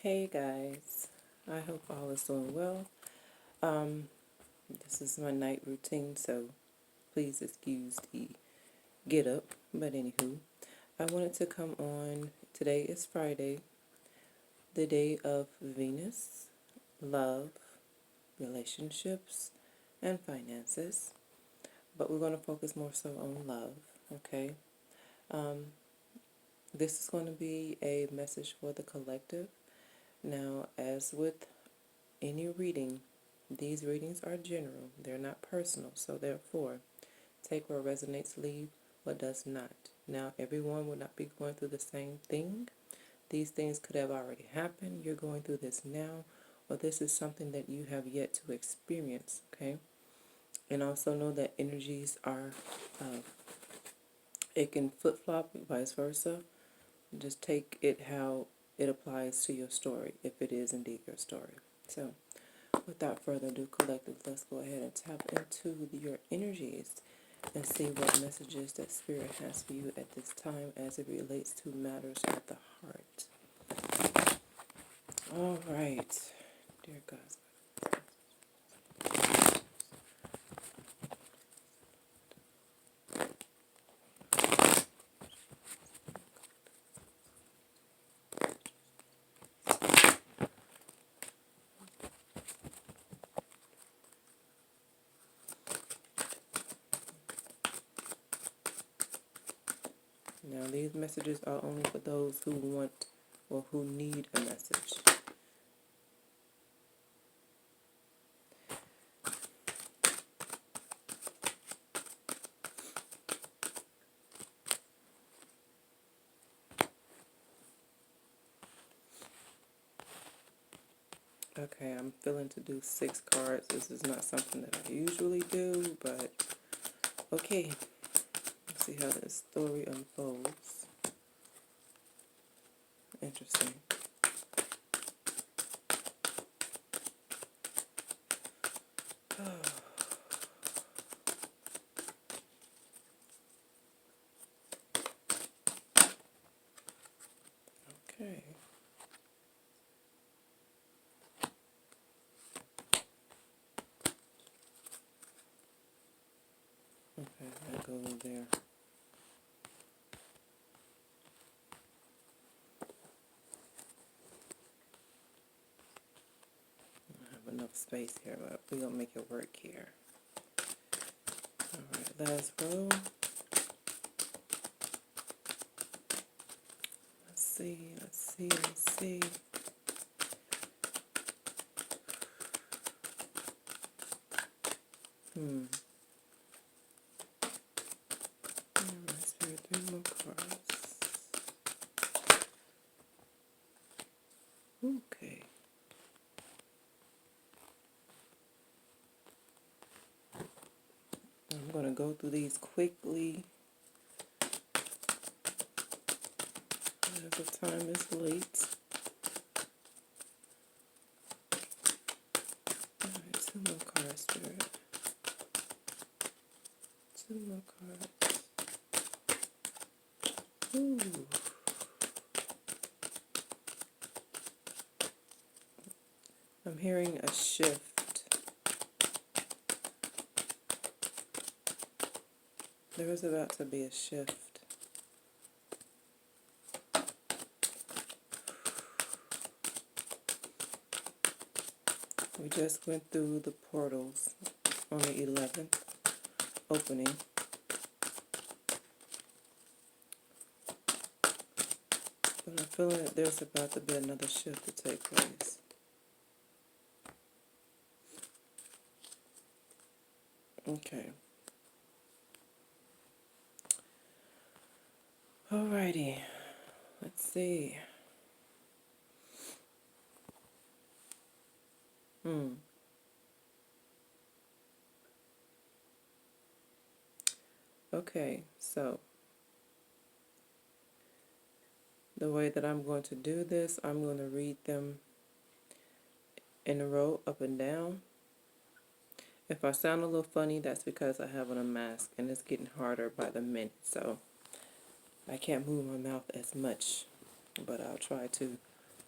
Hey guys, I hope all is doing well. Um, this is my night routine, so please excuse the get up. But anywho, I wanted to come on. Today is Friday, the day of Venus, love, relationships, and finances. But we're going to focus more so on love, okay? Um, this is going to be a message for the collective. Now, as with any reading, these readings are general, they're not personal, so therefore, take what resonates, leave what does not. Now, everyone will not be going through the same thing. These things could have already happened. You're going through this now, or this is something that you have yet to experience, okay? And also know that energies are, it can flip-flop, vice versa. Just take it how it applies to your story, if it is indeed your story. So, without further ado, collective, let's go ahead and tap into your energies and see what messages that Spirit has for you at this time as it relates to matters of the heart. All right, dear God. Now, these messages are only for those who want or who need a message. Okay, I'm feeling to do 6 cards. This is not something that I usually do, but okay. Let's see how this story unfolds. Interesting. Okay. Okay, that goes there. I have enough space here, but we're going to make it work here. Alright, last row. Let's see. Alright, Spirit, 3 more cards. Okay. I'm going to go through these quickly as the time is late. Alright, 2 more cards, Spirit. 2 more cards. Ooh. I'm hearing a shift. There is about to be a shift. We just went through the portals on the 11th opening. But I'm feeling that there's about to be another shift to take place. Okay. Alrighty. Let's see. Okay, so the way that I'm going to do this, I'm going to read them in a row up and down. If I sound a little funny, that's because I have on a mask and it's getting harder by the minute, so I can't move my mouth as much, but I'll try to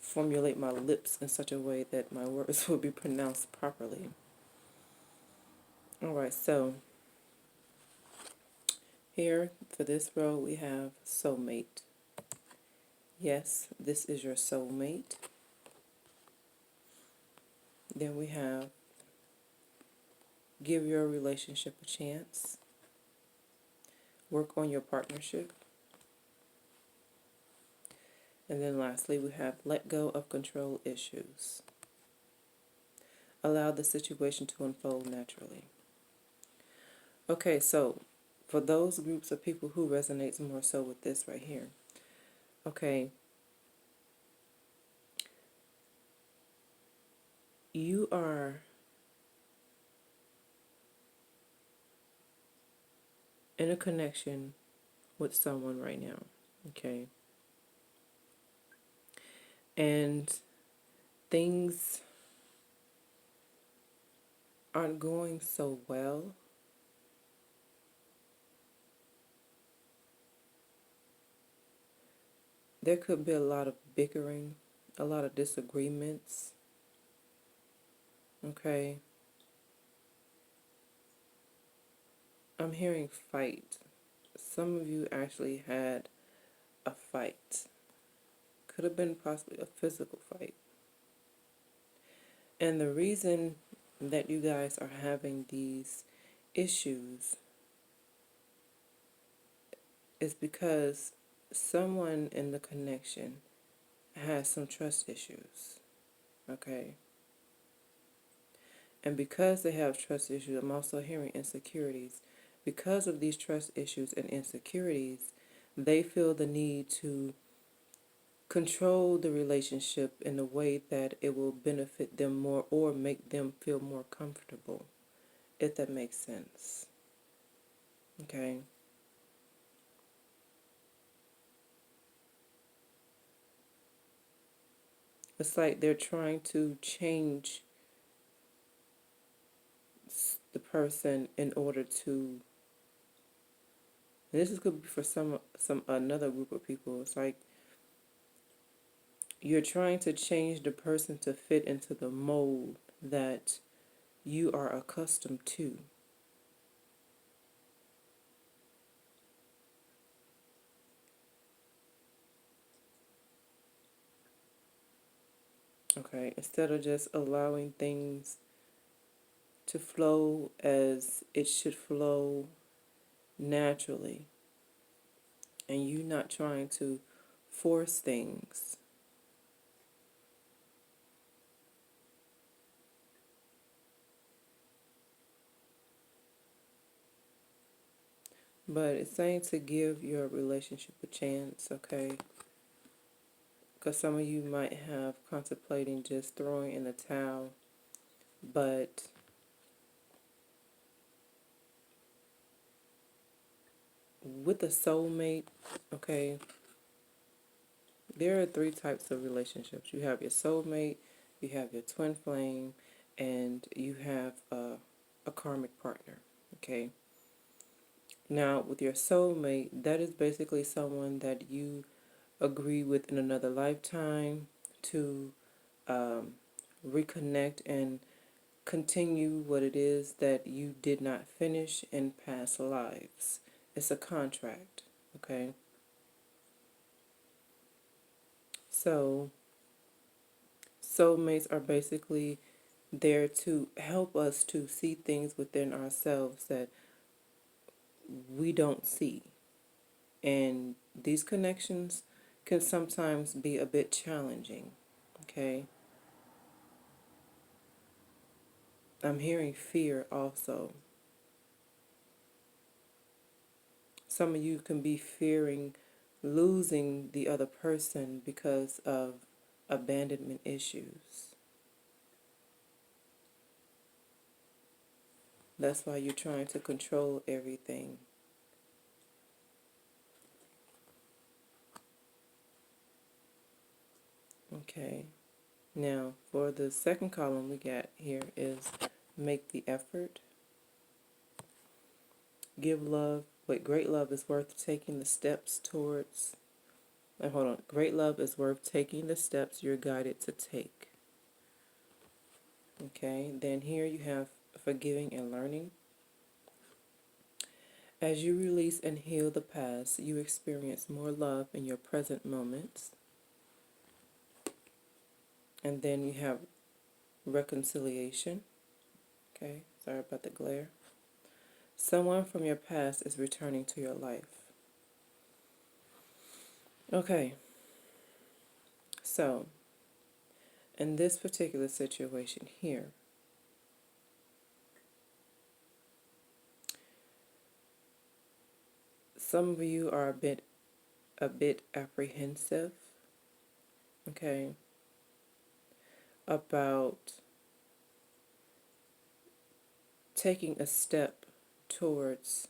formulate my lips in such a way that my words will be pronounced properly. Alright, so here for this row we have soulmate. Yes, this is your soulmate. Then we have give your relationship a chance. Work on your partnership. And then lastly, we have let go of control issues. Allow the situation to unfold naturally. Okay, so for those groups of people who resonates more so with this right here, okay, you are in a connection with someone right now, okay, and things aren't going so well. There could be a lot of bickering, a lot of disagreements, okay. I'm hearing fight. Some of you actually had a fight. Could have been possibly a physical fight. And the reason that you guys are having these issues is because someone in the connection has some trust issues, okay? And because they have trust issues, I'm also hearing insecurities. Because of these trust issues and insecurities, they feel the need to control the relationship in a way that it will benefit them more or make them feel more comfortable, if that makes sense. Okay? It's like they're trying to change the person in order to, and this could be for some another group of people. It's like you're trying to change the person to fit into the mold that you are accustomed to. Okay, instead of just allowing things to flow as it should flow naturally, and you not trying to force things. But it's saying to give your relationship a chance, okay? Because some of you might have contemplating just throwing in the towel, but with a soulmate, okay, there are three types of relationships. You have your soulmate, you have your twin flame, and you have a karmic partner, okay? Now, with your soulmate, that is basically someone that you agree with in another lifetime to reconnect and continue what it is that you did not finish in past lives. It's a contract, okay? So, soulmates are basically there to help us to see things within ourselves that we don't see. And these connections can sometimes be a bit challenging, okay? I'm hearing fear also. Some of you can be fearing losing the other person because of abandonment issues. That's why you're trying to control everything. Okay. Now, for the second column we got here is make the effort. Give love. What great love is worth taking the steps towards. hold on. Great love is worth taking the steps you're guided to take. Okay, then here you have forgiving and learning. As you release and heal the past, you experience more love in your present moments. And then you have reconciliation. Okay, sorry about the glare. Someone from your past is returning to your life. Okay, so in this particular situation here, some of you are a bit apprehensive, okay, about taking a step towards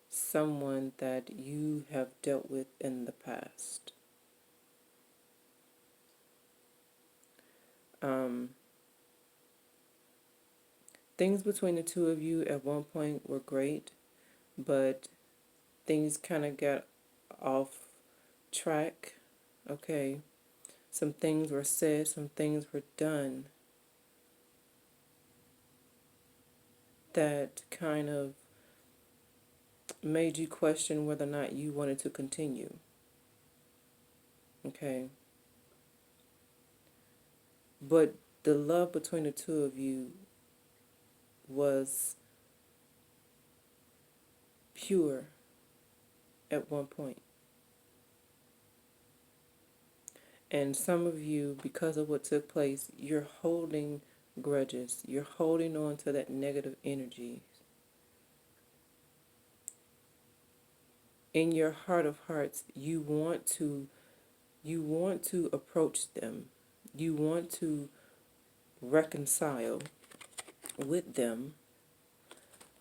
someone that you have dealt with in the past. Things between the two of you at one point were great, but things kind of got off track, okay? Some things were said, some things were done that kind of made you question whether or not you wanted to continue, okay? But the love between the two of you was pure at one point. And some of you, because of what took place, you're holding grudges. You're holding on to that negative energy. In your heart of hearts, you want to approach them. You want to reconcile with them.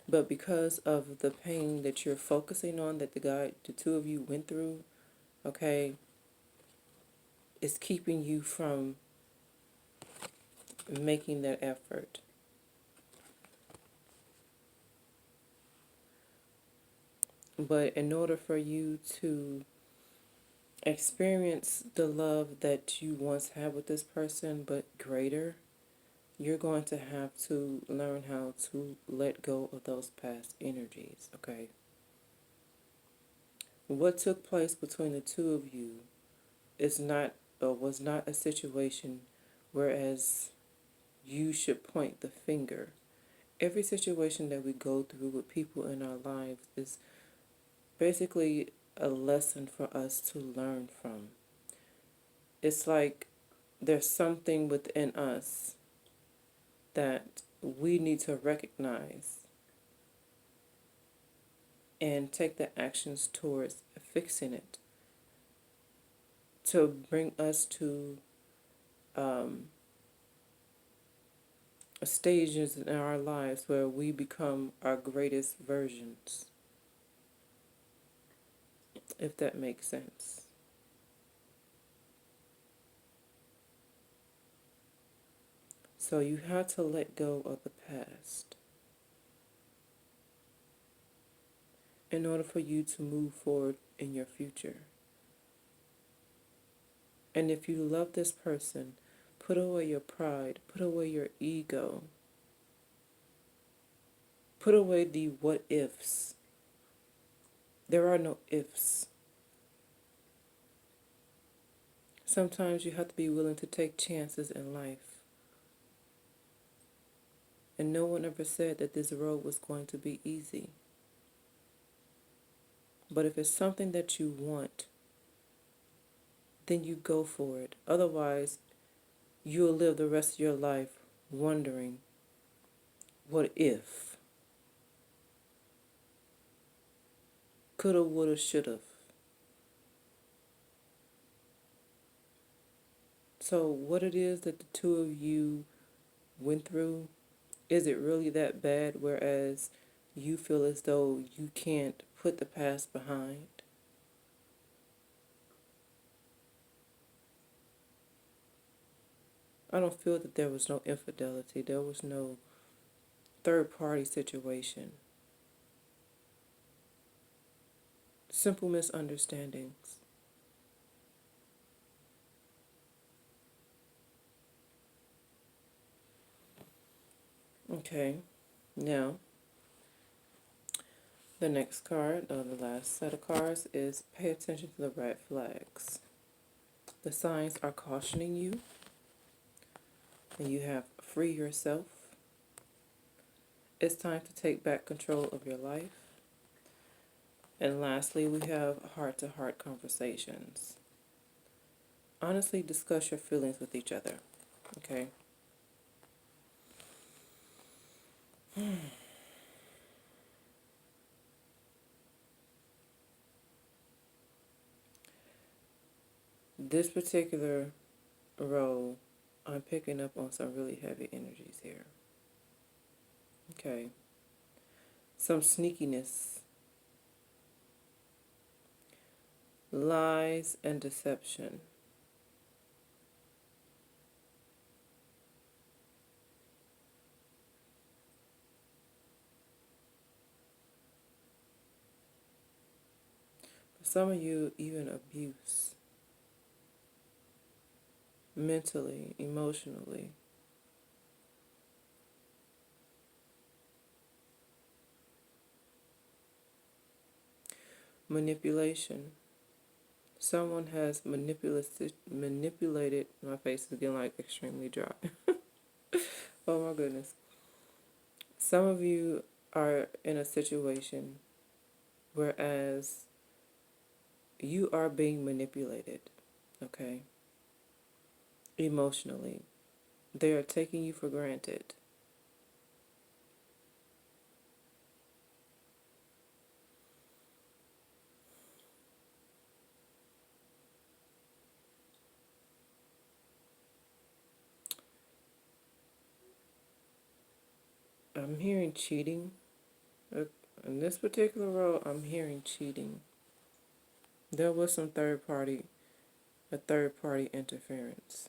But because of the pain that you're focusing on, that the two of you went through, okay, it's keeping you from making that effort. But in order for you to experience the love that you once had with this person, but greater, you're going to have to learn how to let go of those past energies, okay? What took place between the two of you is not or was not a situation whereas you should point the finger. Every situation that we go through with people in our lives is basically a lesson for us to learn from. It's like there's something within us that we need to recognize and take the actions towards fixing it to bring us to stages in our lives where we become our greatest versions, if that makes sense. So you have to let go of the past in order for you to move forward in your future. And if you love this person, put away your pride, put away your ego, put away the what ifs. There are no ifs. Sometimes you have to be willing to take chances in life. And no one ever said that this road was going to be easy. But if it's something that you want, then you go for it. Otherwise, you'll live the rest of your life wondering, what if? Coulda, woulda, shoulda. So what it is that the two of you went through, is it really that bad whereas you feel as though you can't put the past behind? I don't feel that there was no infidelity. There was no third-party situation. Simple misunderstandings. Okay, now the next card, or the last set of cards, is pay attention to the red flags. The signs are cautioning you, and you have free yourself. It's time to take back control of your life. And lastly, we have heart-to-heart conversations. Honestly discuss your feelings with each other, okay? This particular row, I'm picking up on some really heavy energies here, okay? Some sneakiness, lies, and deception. For some of you, even abuse, mentally, emotionally. Manipulation. Someone has manipulated, my face is getting like extremely dry. Oh my goodness. Some of you are in a situation whereas you are being manipulated, okay? Emotionally. They are taking you for granted. I'm hearing cheating. In this particular role, I'm hearing cheating. There was some a third party interference.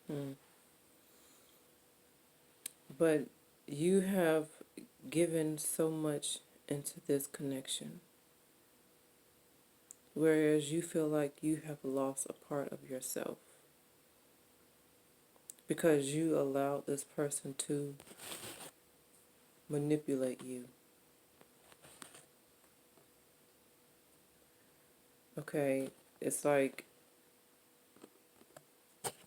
Hmm. But you have given so much into this connection, whereas you feel like you have lost a part of yourself because you allowed this person to manipulate you. Okay, it's like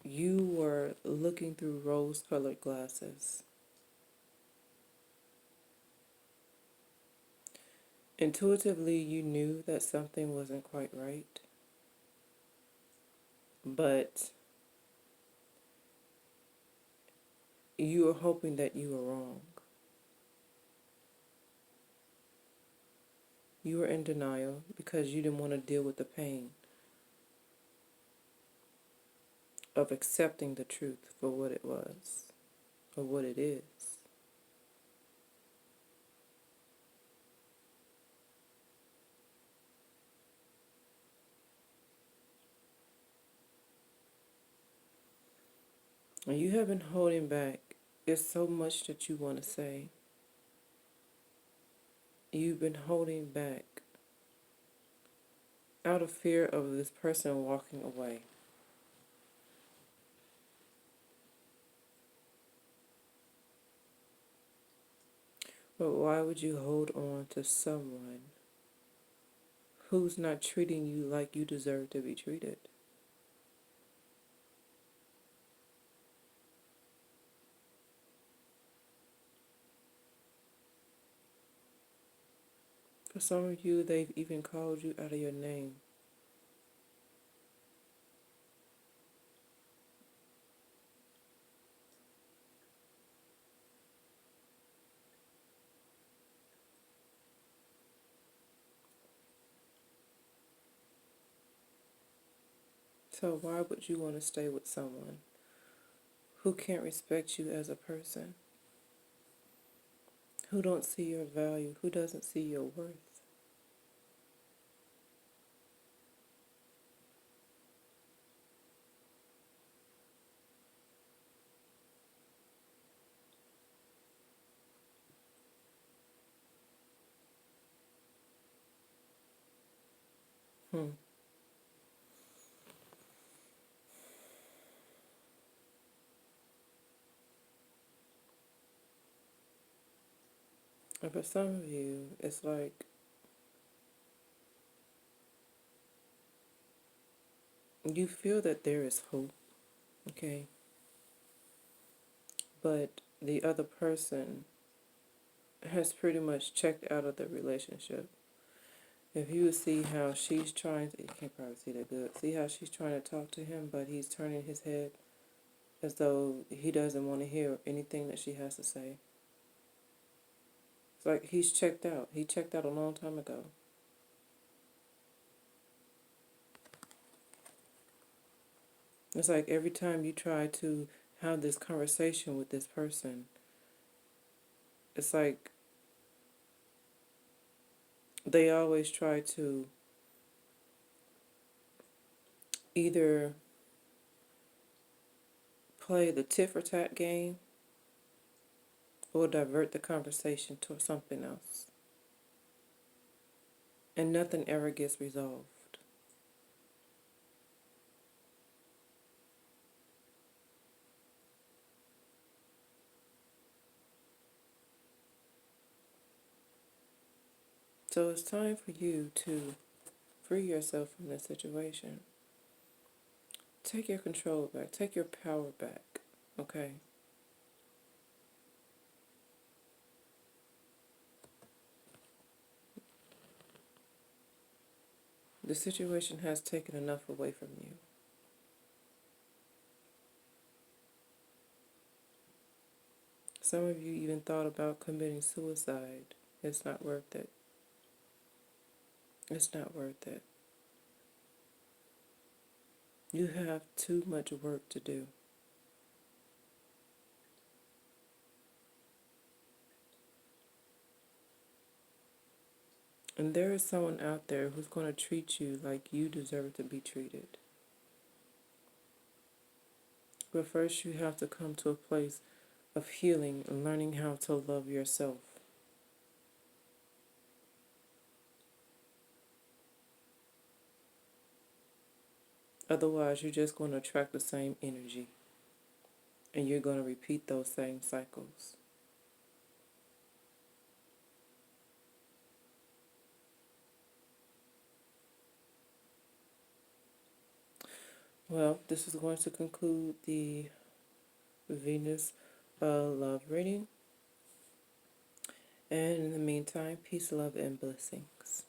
you were looking through rose-colored glasses. Intuitively, you knew that something wasn't quite right, but you were hoping that you were wrong. You were in denial because you didn't want to deal with the pain of accepting the truth for what it was or what it is. And you have been holding back. There's so much that you want to say. You've been holding back out of fear of this person walking away. But why would you hold on to someone who's not treating you like you deserve to be treated? For some of you, they've even called you out of your name. So why would you want to stay with someone who can't respect you as a person, who don't see your value, who doesn't see your worth? And for some of you, it's like you feel that there is hope, okay? But the other person has pretty much checked out of the relationship. If you would see how she's trying to, you can't probably see that good, see how she's trying to talk to him, but he's turning his head as though he doesn't want to hear anything that she has to say. It's like he's checked out. He checked out a long time ago. It's like every time you try to have this conversation with this person, it's like they always try to either play the tit for tat game or divert the conversation to something else. And nothing ever gets resolved. So it's time for you to free yourself from this situation. Take your control back. Take your power back. Okay? The situation has taken enough away from you. Some of you even thought about committing suicide. It's not worth it. It's not worth it. You have too much work to do. And there is someone out there who's going to treat you like you deserve to be treated. But first, you have to come to a place of healing and learning how to love yourself. Otherwise, you're just going to attract the same energy. And you're going to repeat those same cycles. Well, this is going to conclude the Venus love reading. And in the meantime, peace, love, and blessings.